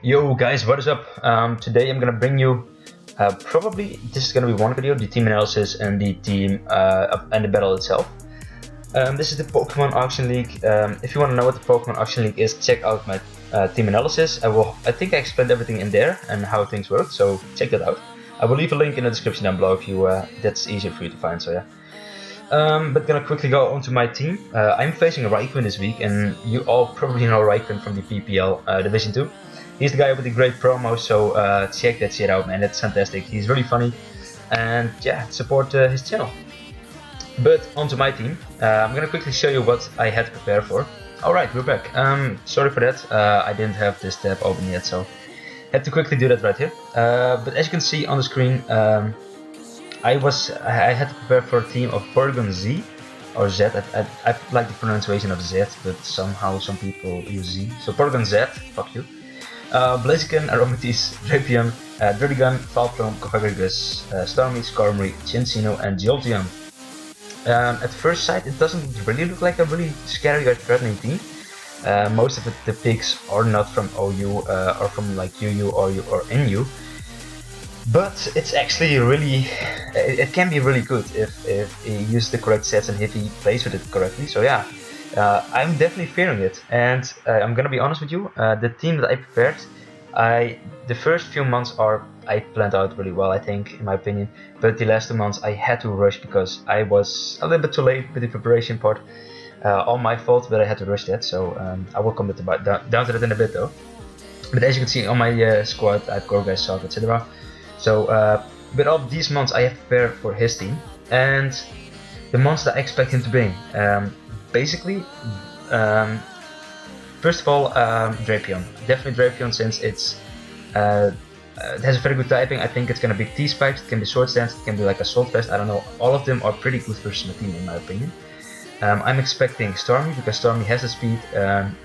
Yo guys, what is up? Today I'm gonna bring you probably this is gonna be one video, the team analysis and the team and the battle itself. This is the Pokemon Auction League. If you want to know what the Pokemon Auction League is, check out my team analysis. I think I explained everything in there and how things work, so check that out. I will leave a link in the description down below if you that's easier for you to find. So yeah. But gonna quickly go onto my team. I'm facing a Rhyquinn this week, and you all probably know Rhyquinn from the PPL Division 2. He's the guy with the great promo, so check that shit out, man. That's fantastic. He's really funny, and yeah, support his channel. But onto my team. I'm gonna quickly show you what I had to prepare for. Alright, we're back. Sorry for that. I didn't have this tab open yet, so had to quickly do that right here. But as you can see on the screen, I had to prepare for a team of Porygon Z or Z. I like the pronunciation of Z, but somehow some people use Z. So Porygon Z, fuck you. Blaziken, Aromatisse, Dracopion, Druddigon, Valplum, Cofagrigus, Starmie, Skarmory, Cinccino, and Jolteon. At first sight, it doesn't really look like a really scary or threatening team. Most of the picks are not from OU or from like UU or NU. But it's actually really, it can be really good if you use the correct sets and if he plays with it correctly. So yeah, I'm definitely fearing it, and I'm gonna be honest with you. The team that I prepared, the first few months I planned out really well, I think, in my opinion. But the last 2 months I had to rush because I was a little bit too late with the preparation part. All my fault, but I had to rush that. So I will come down to that in a bit though. But as you can see on my squad, I have Gourgeist, Salt, etc. So with all these months I have prepared for his team, and the months that I expect him to bring. Basically, first of all, Dracopion. Definitely Dracopion, since it has a very good typing. I think it's gonna be T-Spikes, it can be Sword Stance, it can be like Assault Vest, I don't know. All of them are pretty good versus my team in my opinion. I'm expecting Starmie, because Starmie has the speed.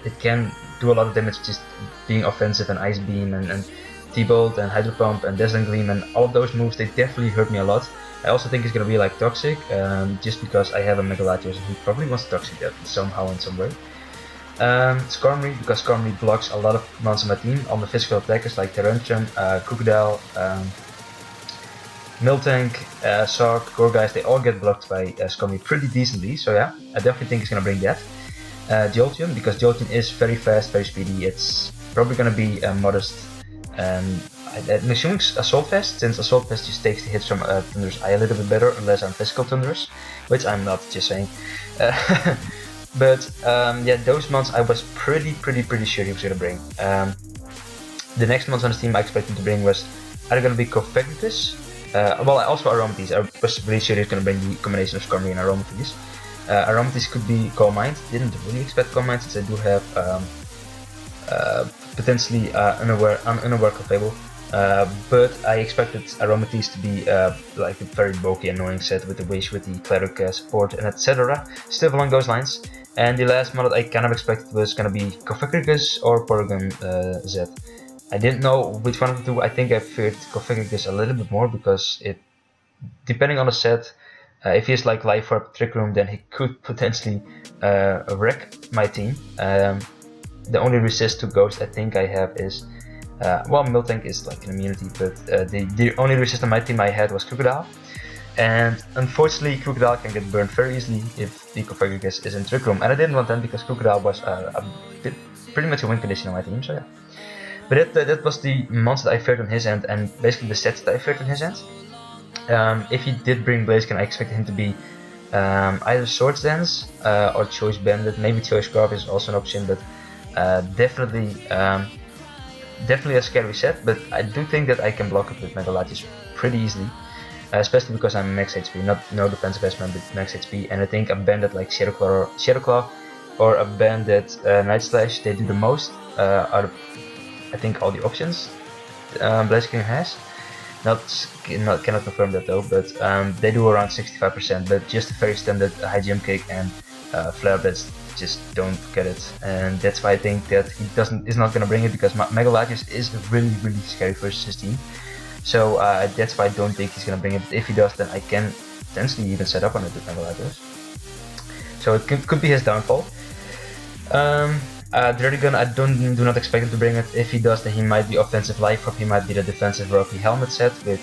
It can do a lot of damage just being offensive, and Ice Beam and T-Bolt and Hydro Pump and Dazzling Gleam, and all of those moves, they definitely hurt me a lot. I also think he's gonna be like Toxic, just because I have a Mega Latios and he probably wants to Toxic that somehow in some way. Skarmory, because Skarmory blocks a lot of monsters on my team. All the physical attackers like Tyrantrum, Crocodile, Miltank, Sark, Gourgeist, they all get blocked by Skarmory pretty decently. So yeah, I definitely think he's gonna bring that. Jolteon, because Jolteon is very fast, very speedy. It's probably gonna be modest. I'm assuming Assault Vest, since Assault Vest just takes the hits from Thunderous Eye a little bit better, unless I'm physical Thunderous, which I'm not, just saying. But yeah, those months I was pretty sure he was gonna bring. The next months on his team I expected to bring was either gonna be Cofagrigus, well, also Aromatisse. I was really sure he was gonna bring the combination of Skarmory and Aromatisse. Aromatisse could be Calm Mind. Didn't really expect Calm Mind, since I do have potentially unaware Clefable, but I expected Aromatisse to be like a very bulky, annoying set with the Wish, with the Cleric support, and etc. Still along those lines. And the last model I kind of expected was gonna be Cofagrigus or Porygon Z. I didn't know which one of the two. I think I feared Cofagrigus a little bit more, because it, depending on the set, if he has like Life Orb, Trick Room, then he could potentially wreck my team. The only resist to Ghost I think I have is, well, Miltank is like an immunity, but the only resist on my team I had was Crocodile. And unfortunately Crocodile can get burned very easily if the Cofagrigus is in Trick Room, and I didn't want that because Crocodile was pretty much a win condition on my team, so yeah. But that was the monster that I feared on his end, and basically the sets that I feared on his end. If he did bring Blaziken, I expected him to be either Sword Dance or Choice Bandit. Maybe Choice Scarf is also an option, but definitely a scary set. But I do think that I can block it with Mega Latios pretty easily, especially because I'm max HP, no defensive man, but max HP. And I think a bandit like Shadow Claw or a bandit Night Slash, they do the most out of, I think, all the options Blaziken has. Cannot confirm that though, but they do around 65%. But just a very standard high jump kick and flare blitz just don't get it, and that's why I think that he is not gonna bring it, because Mega Latios is really scary versus his team. So that's why I don't think he's gonna bring it. But if he does, then I can potentially even set up on it with Mega Latios. So it could be his downfall. Dracopion, I do not expect him to bring it. If he does, then he might be offensive Life Orb, he might be the defensive Rocky Helmet set with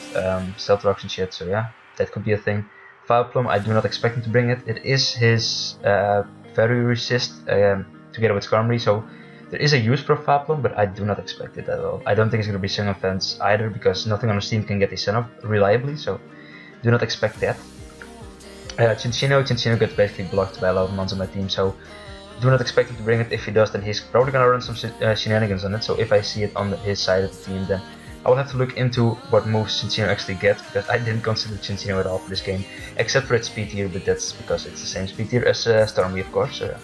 Stealth Rocks and shit, so yeah, that could be a thing. Vileplume, I do not expect him to bring it. It is his Fairy Resist together with Skarmory, so there is a use for Vileplume, but I do not expect it at all. I don't think it's going to be single offense either, because nothing on the team can get the Sun up reliably, so do not expect that. Cinccino gets basically blocked by a lot of mons on my team, so do not expect him to bring it. If he does, then he's probably gonna run some shenanigans on it, so if I see it on his side of the team, then I will have to look into what moves Cinccino actually gets, because I didn't consider Cinccino at all for this game, except for its speed tier, but that's because it's the same speed tier as Starmie, of course. So,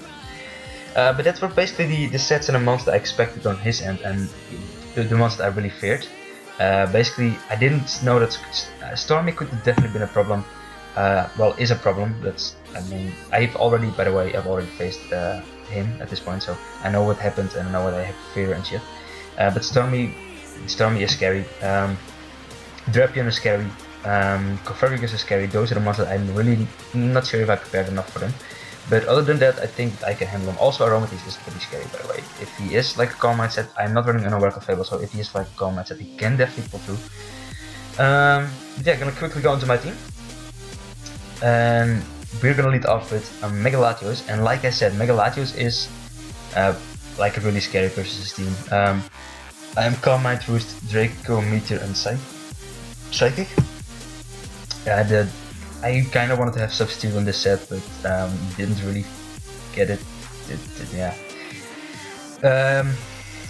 but that's were basically the sets and the mons that I expected on his end, and the ones that I really feared. Basically, I didn't know that Starmie could have definitely been a problem. Well, is a problem. I mean, I've already faced him at this point, so I know what happened and I know what I have to fear and shit. But Starmie is scary. Dracopion is scary. Cofagrigus is scary. Those are the ones that I'm really not sure if I prepared enough for them. But other than that, I think I can handle them. Also, Aromatisse is pretty scary, by the way. If he is like a calm mindset, I'm not running Unaware Clefable, so if he is like a calm mindset, he can definitely pull through. Yeah, gonna quickly go into my team. And we're gonna lead off with Mega Latios, and like I said, Mega Latios is like a really scary versus team. I am Calm Mind, Roost, Draco, Meteor, and Psychic. I kind of wanted to have Substitute on this set, but didn't really get it. Yeah.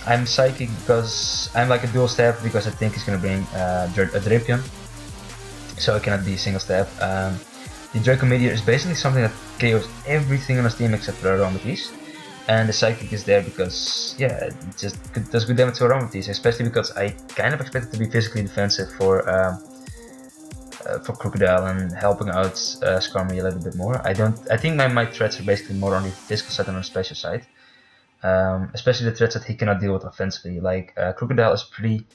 I'm Psychic because I'm like a dual stab, because I think he's gonna bring a Dracopion, so it cannot be a single stab. The Draco Meteor is basically something that KOs everything on his team except for Aromatisse, and the Psychic is there because, yeah, it just does good damage to Aromatisse, especially because I kind of expect it to be physically defensive for Crocodile and helping out Skarmory a little bit more. I think my threats are basically more on the physical side than on the special side, especially the threats that he cannot deal with offensively. Like Crocodile is pretty.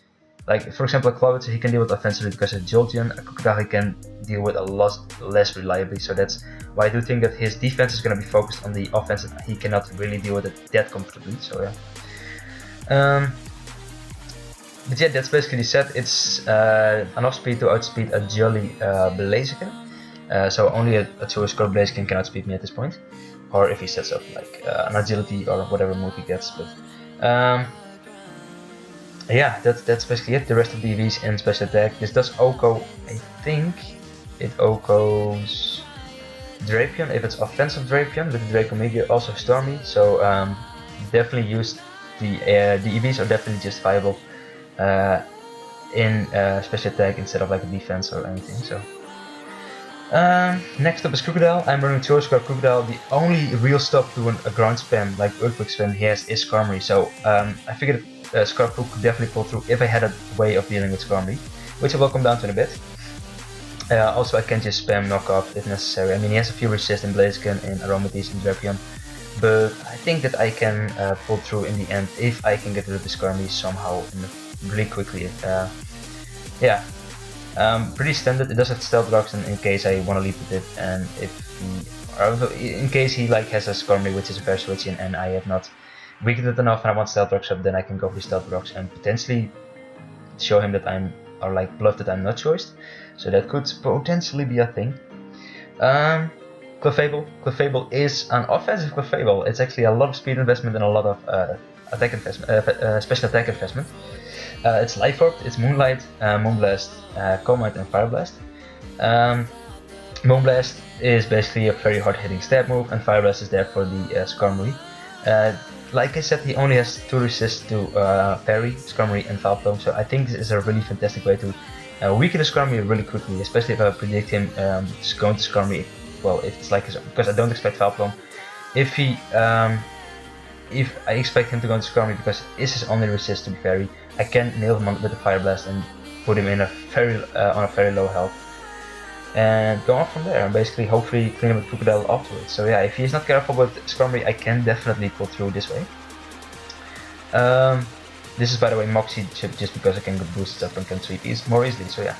Like, for example, a Cloud, he can deal with offensively because of Jolteon. A Crocodile he can deal with a lot less reliably, so that's why I do think that his defense is going to be focused on the offense, and he cannot really deal with it that comfortably, so yeah. But yeah, that's basically the set. It's an off-speed to outspeed a Jolly Blaziken, so only a 2-score Blaziken can outspeed me at this point, or if he sets up like an agility or whatever move he gets, but yeah, that's basically it. The rest of the Eevees in special attack. This does OHKO, I think it OHKOs Dracopion if it's offensive Dracopion, but the Draco Meteor also Stormy, so definitely use the Eevees are definitely justifiable in special attack instead of like a defense or anything. So next up is Crocodile. I'm running 2-score Crocodile. The only real stop to a ground spam like Earthquake spam he has is Skarmory, so I figured Skarmory could definitely pull through if I had a way of dealing with Skarmory, which I will come down to in a bit. Also, I can just spam knockoff if necessary. I mean, he has a few resist in Blaziken, in Aromatisse, and Dracopion, but I think that I can pull through in the end if I can get rid of the Skarmory somehow really quickly. Yeah, pretty standard. It does have Stealth Rocks in case I want to leave with it, and in case he like has a Skarmory which is very switchy and I have not weakened it enough and I want Stealth Rocks up, then I can go for Stealth Rocks and potentially show him that like bluff that I'm not choiced. So that could potentially be a thing. Clefable. Clefable is an offensive Clefable. It's actually a lot of speed investment and a lot of attack investment, special attack investment. It's Life Orb, it's Moonlight, Moonblast, Calm Mind, and Fire Blast. Moonblast is basically a very hard hitting stab move, and Fire Blast is there for the Skarmory. Like I said, he only has 2 resists to Fairy, Skarmory, and Vileplume, so I think this is a really fantastic way to weaken the Skarmory really quickly, especially if I predict him just going to Skarmory. Well, if it's like his, because I don't expect Vileplume. If I expect him to go into Skarmory because it is his only resist to be Fairy, I can nail him with the Fire Blast and put him in a on a very low health, and go on from there and basically hopefully clean him with Crocodile afterwards. So yeah, if he's not careful with Skarmory, I can definitely pull through this way. This is, by the way, Moxie chip just because I can get boosted up and can sweep more easily, so yeah.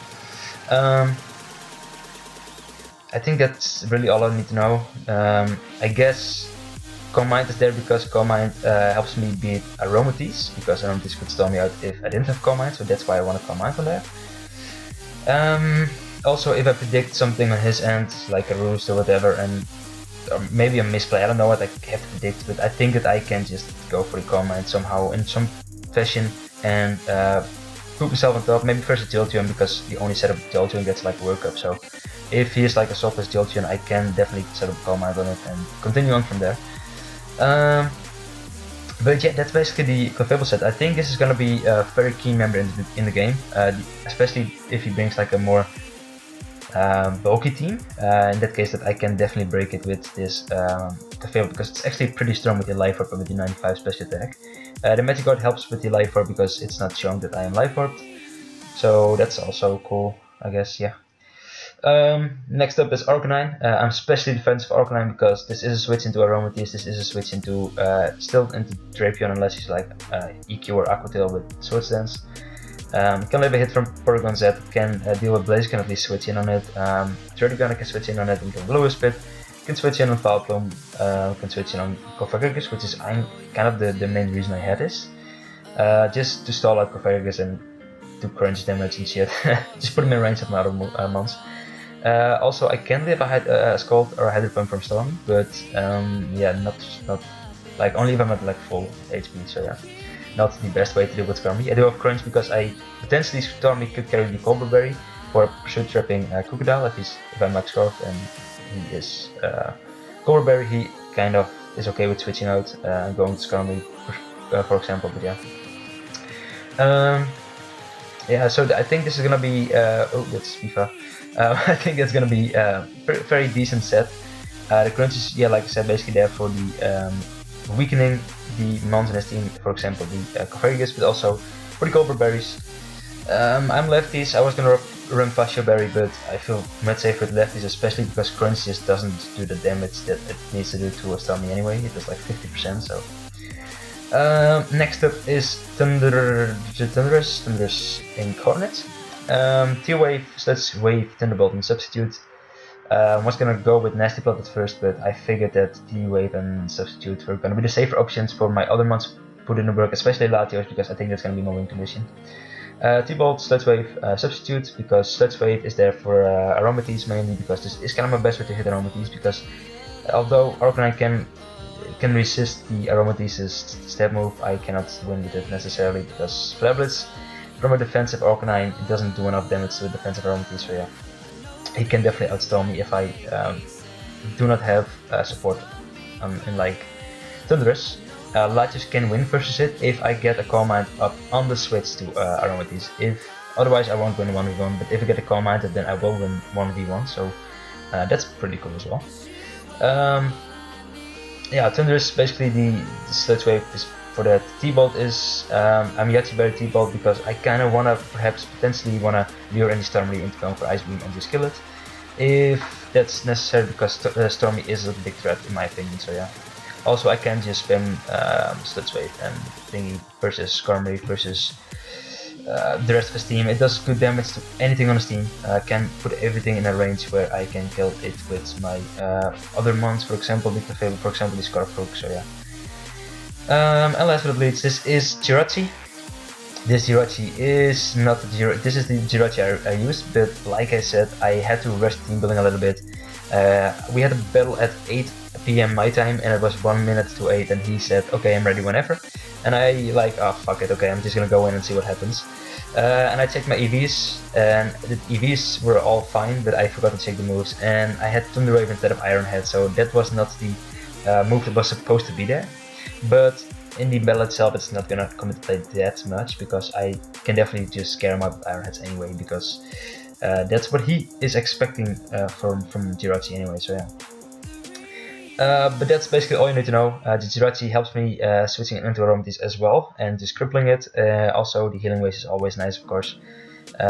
I think that's really all I need to know. I guess Calm Mind is there because Calm Mind helps me beat Aromatisse, because Aromatisse could stall me out if I didn't have Calm Mind, so that's why I want to Calm Mind on there. Also, if I predict something on his end, like a roost or whatever, and or maybe a misplay, I don't know what I have to predict, but I think that I can just go for the Calm Mind somehow in some fashion and put myself on top. Maybe first a Jolteon, because the only setup Jolteon gets like a workup, so if he is like a softless Jolteon, I can definitely set up Calm Mind on it and continue on from there. But yeah, that's basically the Clefable set. I think this is gonna be a very key member in the game, especially if he brings like a more bulky team. In that case, that I can definitely break it with this Clefable, because it's actually pretty strong with the Life Orb and with the 95 special attack. The Magic Guard helps with the Life Orb because it's not showing that I am Life Orbed, so that's also cool, I guess. Yeah. Next up is Arcanine. I'm especially defensive for Arcanine because this is a switch into Aromatisse, this is a switch into still into Dracopion unless he's like EQ or Aqua Tail with Swords Dance. Can live a hit from Porygon Z, can deal with Blaze, can at least switch in on it. Zygarden can switch in on it and can Blue Spit, can switch in on Vileplume, can switch in on Cofagrigus, which is kind of the main reason I had this. Just to stall out Cofagrigus and do crunch damage and shit. Just put him in range of my other mons. Also, I can live a Scald or a Hydro Pump from Storm, but yeah, not like only if I'm at like full HP. So yeah, not the best way to deal with Stormy. I do have Crunch because I potentially Stormy could carry the Cobble Berry for Pursuit Trapping Crocodile if I'm like Scarf and he is Cobble Berry. He kind of is okay with switching out and going to Stormy, for example. But yeah. Yeah, so I think this is gonna be oh, that's FIFA. I think that's gonna be a very decent set. The Crunch is, yeah, like I said, basically there for the weakening the mons in his team, for example the Cofagrigus, but also for the Cobble Berries. I'm lefties, I was gonna run Fascio Berry, but I feel much safer with lefties, especially because Crunch just doesn't do the damage that it needs to do to a Stormy anyway. It does like 50%, so. Next up is Thundurus Incarnate. T-Wave, Sludge Wave, Thunderbolt and Substitute. I was gonna go with Nasty Plot at first, but I figured that T-Wave and Substitute were gonna be the safer options for my other mons put in the work, especially Latios, because I think that's gonna be more win condition. T-Bolt, Sludge Wave, Substitute, because Sludge Wave is there for Aromatisse mainly, because this is kind of my best way to hit Aromatisse, because although Arcanine can resist the Aromatisse's stab move, I cannot win with it necessarily, because Flablets from a defensive Arcanine, it doesn't do enough damage to a defensive Aromatisse, so yeah. He can definitely outstall me if I do not have support in like Thundurus. Latios can win versus it if I get a Calm Mind up on the switch to Aromatisse. Otherwise I won't win 1v1, but if I get a Calm Mind then I will win 1v1, so that's pretty cool as well. Yeah, Thundurus, basically the Sludge Wave is for that. T-Bolt is, I'm Yachi Berry T-Bolt because I kinda wanna, potentially wanna lure any Stormy into going for Ice Beam and just kill it. If that's necessary, because Stormy is a big threat in my opinion, so yeah. Also I can just spam Sludge Wave and thingy versus Skarmory versus the rest of his team. It does good damage to anything on his team. Can put everything in a range where I can kill it with my other mons, for example the Clefable, for example the Scarfrook, so yeah. And last but not least, this is Jirachi. This Jirachi is not the Jirachi, this is the Jirachi I used, but like I said, I had to rush team building a little bit. We had a battle at 8 PM my time and it was 1 minute to 8 and he said, okay, I'm ready whenever. And I like, oh fuck it, okay, I'm just gonna go in and see what happens. And I checked my Eevees, and the Eevees were all fine, but I forgot to check the moves, and I had Thunder Wave instead of Iron Head, so that was not the move that was supposed to be there. But in the battle itself, it's not gonna come into play that much, because I can definitely just scare him out with Iron Heads anyway, because that's what he is expecting from Jirachi anyway, so yeah. But that's basically all you need to know. The Jirachi helps me switching into Aromatisse as well and just crippling it. Also the healing waste is always nice, of course.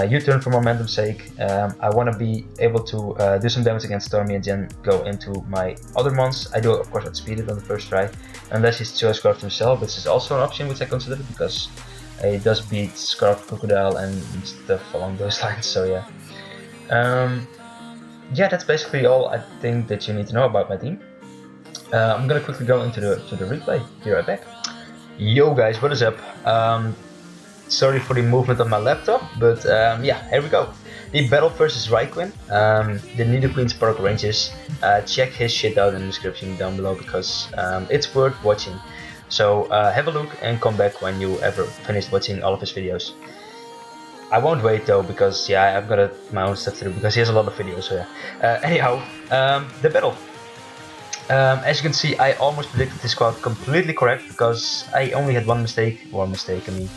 U-turn for momentum's sake. I want to be able to do some damage against Stormy and then go into my other mons. I do of course outspeed it on the first try, unless he's Choice Scarf himself, which is also an option which I consider, because he does beat Scarf, Crocodile and stuff along those lines, so yeah. Yeah, that's basically all I think that you need to know about my team. I'm gonna quickly go into the replay. Be right back. Yo guys, what is up? Sorry for the movement of my laptop, but yeah, here we go. The battle versus Rhyquinn, the Nidoqueens Park Rangers. Check his shit out in the description down below because it's worth watching. So have a look and come back when you ever finished watching all of his videos. I won't wait though because yeah, I've got my own stuff to do because he has a lot of videos. So yeah. Anyhow, the battle. As you can see, I almost predicted this squad completely correct because I only had one mistake, I mean.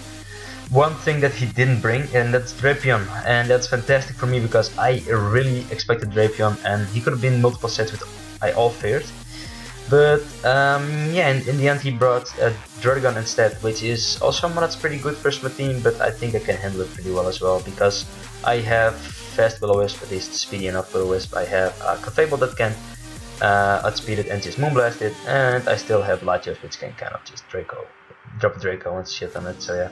One thing that he didn't bring, and that's Dracopion, and that's fantastic for me because I really expected Dracopion, and he could have been multiple sets with I all feared. But yeah, in the end he brought Zygarden instead, which is also that's pretty good for my team, but I think I can handle it pretty well as well because I have fast Will-O-Wisp, at least speedy enough Will-O-Wisp. I have Clefable that can outspeed it and just Moonblast it, and I still have Latios which can kind of just drop a Draco and shit on it, so yeah.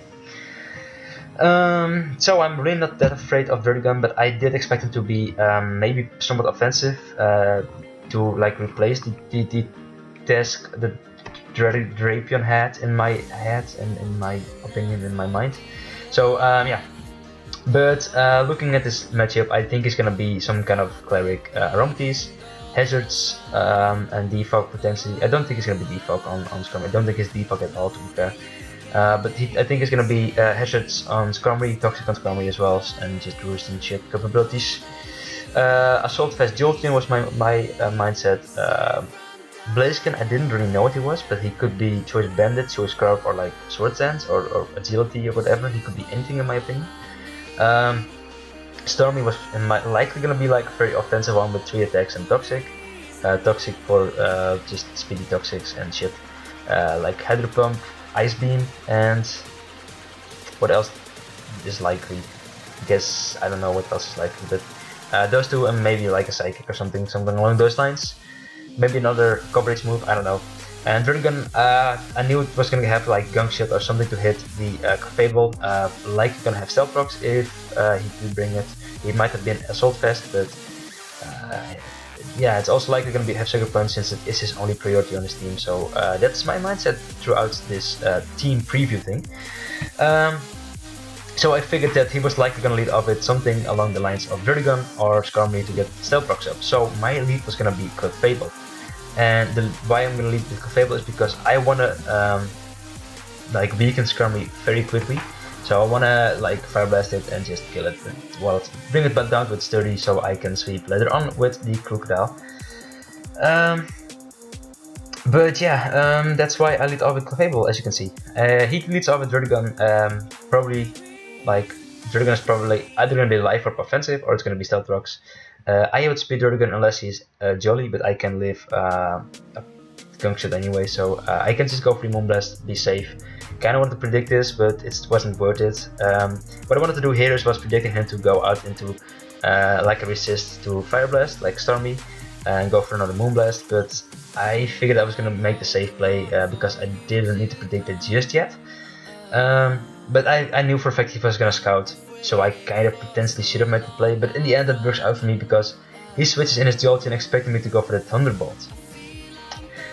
So I'm really not that afraid of Zygarden, but I did expect him to be maybe somewhat offensive to like replace the task that Dracopion had in my head and in my opinion, in my mind. So yeah, but looking at this matchup, I think it's gonna be some kind of cleric Aromatisse, hazards, and defog potentially. I don't think it's gonna be defog on Scrum. I don't think it's defog at all, to be fair. But I think it's gonna be hazards on Scrumry, toxic on Scrumry as well, and just roost and shit capabilities. Assault Fast Jolteon was my mindset. Blaziken, I didn't really know what he was, but he could be Choice Bandit, Choice Scarf, or like Sword Dance, or Agility, or whatever. He could be anything in my opinion. Stormy was likely gonna be like a very offensive one with 3 attacks and Toxic. Toxic for just speedy Toxics and shit. Like Hydro Pump, Ice Beam, and what else is likely? I guess I don't know what else is likely, but those two and maybe like a Psychic or something along those lines. Maybe another coverage move, I don't know. And Zygarden, I knew it was gonna have like Gunk Shot or something to hit the Clefable. Like gonna have Stealth Rocks if he did bring it. He might have been Assault Fest, but yeah, it's also likely gonna have Sugar Punch since it is his only priority on his team. So that's my mindset throughout this team preview thing. So I figured that he was likely gonna lead off with something along the lines of Zygarden or Skarmory to get Stealth Rocks up. So my lead was gonna be Clefable. And why I'm gonna lead with Clefable is because I wanna like weaken Skarmory very quickly. So I wanna like Fire Blast it and just kill it. Well, bring it back down to its 30 so I can sweep later on with the Crocodile. But yeah, that's why I lead off with Clefable, as you can see. He leads off with Zygarden, probably like Zygarden is probably either gonna be life or offensive or it's gonna be Stealth Rocks. I would speed Zygarden unless he's jolly, but I can live a Gunk Shot anyway, so I can just go for the Moonblast, be safe. Kinda wanted to predict this, but it wasn't worth it. What I wanted to do here was predicting him to go out into like a resist to Fire Blast, like Stormy, and go for another Moonblast, but I figured I was gonna make the safe play because I didn't need to predict it just yet. But I knew for a fact he was gonna Scout, so I kind of potentially should have made the play, but in the end it works out for me because he switches in his Jolteon expecting me to go for the Thunderbolt.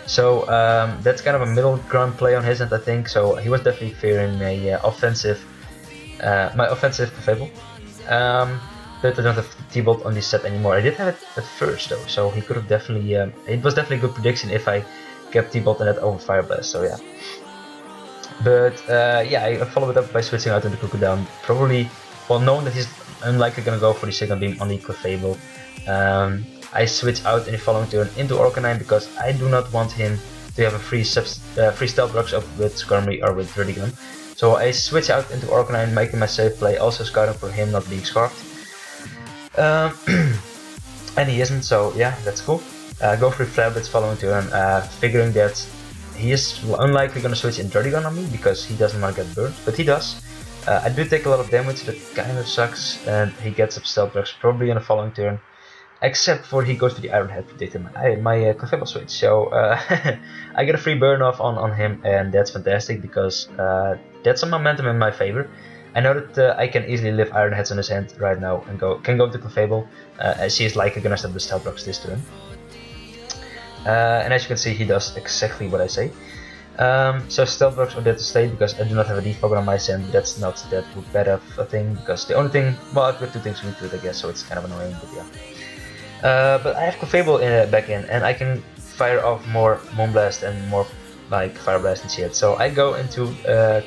So that's kind of a middle ground play on his end, I think. So he was definitely fearing my offensive Clefable. But I don't have T-Bolt on this set anymore. I did have it at first though, so he could have definitely. It was definitely a good prediction if I kept T-Bolt on that over Fire Blast. So yeah. But yeah, I followed it up by switching out into Crocodile. Probably, well, knowing that he's unlikely gonna go for the Signal Beam on the Clefable. I switch out in the following turn into Arcanine because I do not want him to have a free Stealth Rocks up with Skarmory or with Zygarden. So I switch out into Arcanine, making my safe play, also scouting for him not being Scarfed. And he isn't, so yeah, that's cool. Go for Flare Blitz following turn, figuring that he is unlikely gonna switch in Zygarden on me because he doesn't want to get burned, but he does. I do take a lot of damage, that kind of sucks, and he gets up Stealth Rocks probably in the following turn. Except for he goes to the Iron Head predicting my Clefable switch, so I get a free burn off on him, and that's fantastic because that's some momentum in my favor. I know that I can easily live Iron Heads on his hand right now and can go to Clefable, as he is likely gonna start the Stealth Rocks this turn. And as you can see, he does exactly what I say. So stealth rocks are there to stay because I do not have a defogger on my sand, but that's not that bad of a thing because the only thing, well, I've got two things we do it, I guess, so it's kind of annoying, but yeah. But I have Clefable back in, and I can fire off more Moonblast and more like Fire Blast and shit. So I go into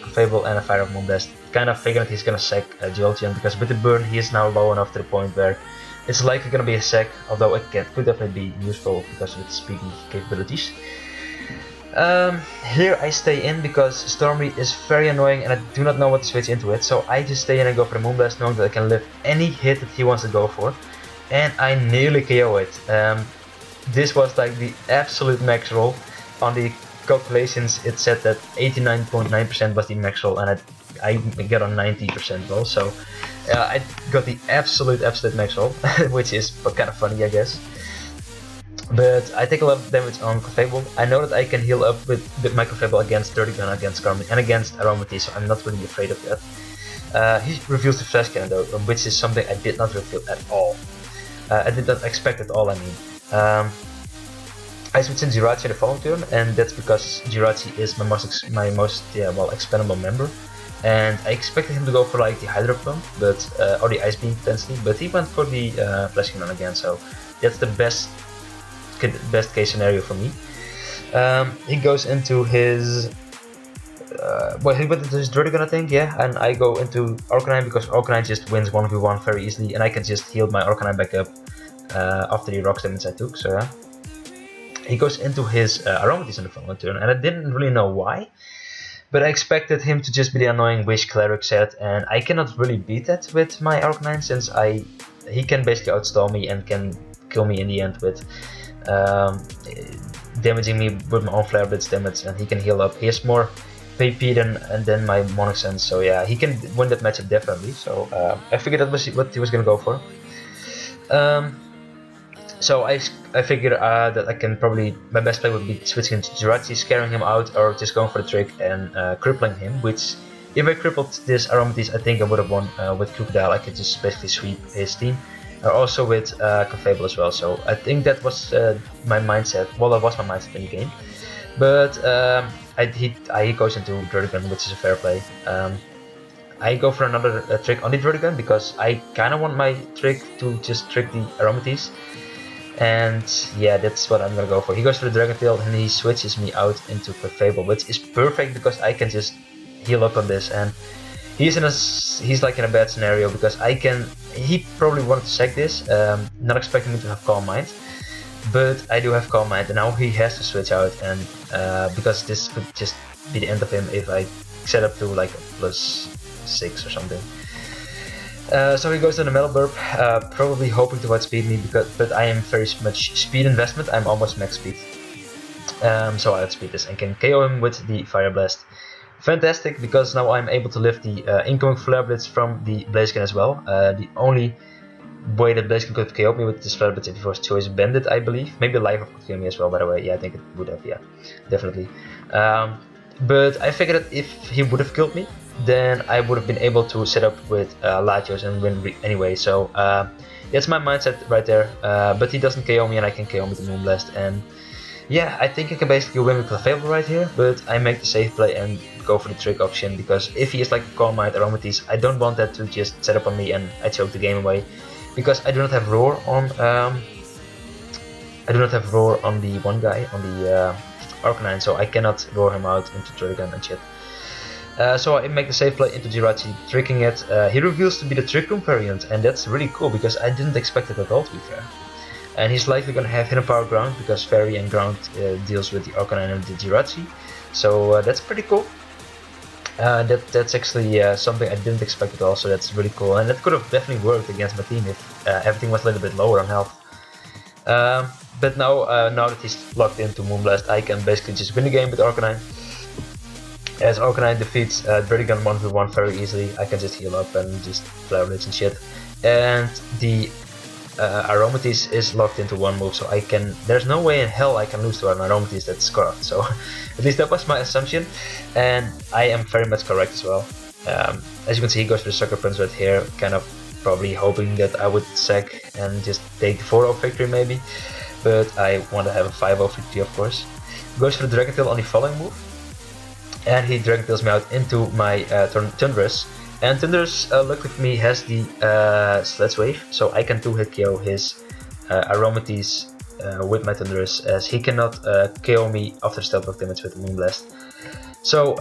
Clefable and I fire off Moonblast, kind of figuring he's gonna sack Jolteon because with the burn he is now low enough to the point where it's likely gonna be a sack, although it could definitely be useful because of its speaking capabilities. Here I stay in because Stormy is very annoying and I do not know what to switch into it, so I just stay in and go for the Moonblast knowing that I can lift any hit that he wants to go for, and I nearly KO it. This was like the absolute max roll. On the calculations it said that 89.9% was the max roll and I got a 90% roll, so I got the absolute max roll, which is kind of funny I guess. But I take a lot of damage on Clefable. I know that I can heal up with my Clefable against Dirty Gun, against Carmen, and against Aromatisse, so I'm not really afraid of that. He reveals the Flash Cannon though, which is something I did not reveal at all. I did not expect at all, I mean. I switched in Jirachi the following turn, and that's because Jirachi is my most expendable member. And I expected him to go for like the Hydro Pump, but or the Ice Beam potentially, but he went for the Flash Cannon again, so that's the best case scenario for me. He goes into his he went into his Dirty Gun, I think, yeah, and I go into Arcanine because Arcanine just wins 1v1 very easily and I can just heal my Arcanine back up after the rocks damage I took, so yeah. He goes into his Aromatisse on the following turn and I didn't really know why, but I expected him to just be the annoying Wish Cleric set, and I cannot really beat that with my Arcanine since he can basically outstall me and can kill me in the end with damaging me with my own Flare Blitz damage, and he can heal up. He has more PP than my Monarch Sense, so yeah, he can win that matchup definitely. So I figured that was what he was gonna go for. So I figured that I can probably, my best play would be switching to Jirachi, scaring him out, or just going for the trick and crippling him, which if I crippled this Aromatisse I think I would have won. With Crocodile I could just basically sweep his team. Also with Clefable as well, so I think that was my mindset. Well, that was my mindset in the game, but he goes into Dirty Gun, which is a fair play. I go for another trick on the Dirty Gun because I kind of want my trick to just trick the Aromatisse, and yeah, that's what I'm gonna go for. He goes for the Dragon Tail and he switches me out into Clefable, which is perfect because I can just heal up on this, and he's like in a bad scenario because he probably wanted to sack this, not expecting me to have Calm Mind, but I do have Calm Mind and now he has to switch out, and because this could just be the end of him if I set up to like a +6 or something. So he goes to the Metal Burp, probably hoping to outspeed me, but I am very much speed investment, I'm almost max speed. So I outspeed this and can KO him with the Fire Blast. Fantastic, because now I'm able to lift the incoming Flare Blitz from the Blaziken as well. The only way that Blaziken could have KO'd me with this Flare Blitz if he was Choice Bandit, I believe. Maybe Life Orb could kill me as well, by the way. Yeah, I think it would have, yeah, definitely. But I figured that if he would have killed me, then I would have been able to set up with Latios and win anyway. So that's my mindset right there. But he doesn't KO me and I can KO with the Moonblast. And yeah, I think I can basically win with Clefable right here, but I make the safe play and go for the trick option, because if he is like a Calm Mind Aromatisse, I don't want that to just set up on me and I choke the game away, because I do not have Roar on the one guy, on the Arcanine, so I cannot roar him out into Dragon and shit. So I make the safe play into Jirachi, tricking it. He reveals to be the Trick Room variant, and that's really cool because I didn't expect it at all, to be fair. And he's likely going to have Hidden Power Ground because Fairy and Ground deals with the Arcanine and the Jirachi. So that's pretty cool. That's actually something I didn't expect at all, so that's really cool. And that could have definitely worked against my team if everything was a little bit lower on health. But now that he's locked into Moonblast, I can basically just win the game with Arcanine. As Arcanine defeats Dirty Gun 1v1 very easily, I can just heal up and just Flare Blitz and shit. And the Aromatisse is locked into one move, so there's no way in hell I can lose to an Aromatisse that's scarfed. So at least that was my assumption, and I am very much correct as well. As you can see, he goes for the Sucker Punch right here, kind of probably hoping that I would sack and just take the 4-0 victory maybe. but I want to have a 5-0 victory, of course. Goes for the Dragon Tail on the following move, and he Dragon Tails me out into my Thundurus. And Thundurus, luckily for me, has the Sludge Wave, so I can 2-hit KO his Aromatisse with my Thundurus, as he cannot KO me after Stealth Rock damage with the Moonblast. So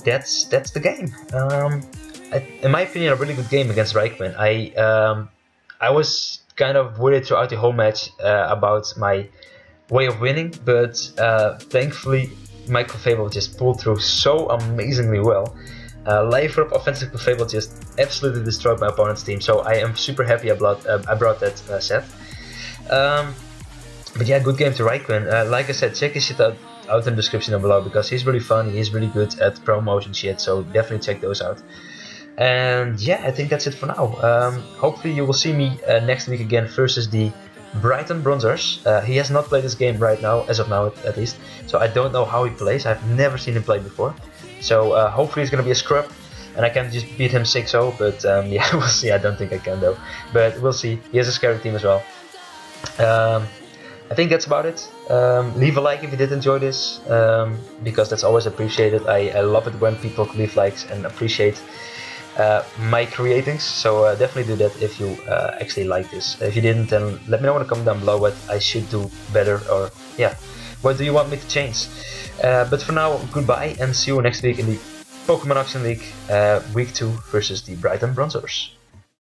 that's the game. In my opinion, a really good game against Rhyquinn. I was kind of worried throughout the whole match about my way of winning, but thankfully my Clefable just pulled through so amazingly well. Life Orb offensive Clefable just absolutely destroyed my opponent's team, so I am super happy I brought that set. But yeah, good game to Rhyquinn. Like I said, check his shit out in the description down below, because he's really fun, he's really good at promotion shit, so definitely check those out. And yeah, I think that's it for now. Hopefully you will see me next week again versus the Brighton Bronzors. He has not played this game right now, as of now at least, so I don't know how he plays. I've never seen him play before. So hopefully it's gonna be a scrub and I can just beat him 6-0, but yeah, we'll see. I don't think I can though, but we'll see. He has a scary team as well. I think that's about it. Leave a like if you did enjoy this, because that's always appreciated. I love it when people leave likes and appreciate my creatings, so definitely do that if you actually like this. If you didn't, then let me know in the comment down below what I should do better, or yeah, what do you want me to change. But for now, goodbye and see you next week in the Pokemon Auction League, week 2 versus the Brighton Bronzors.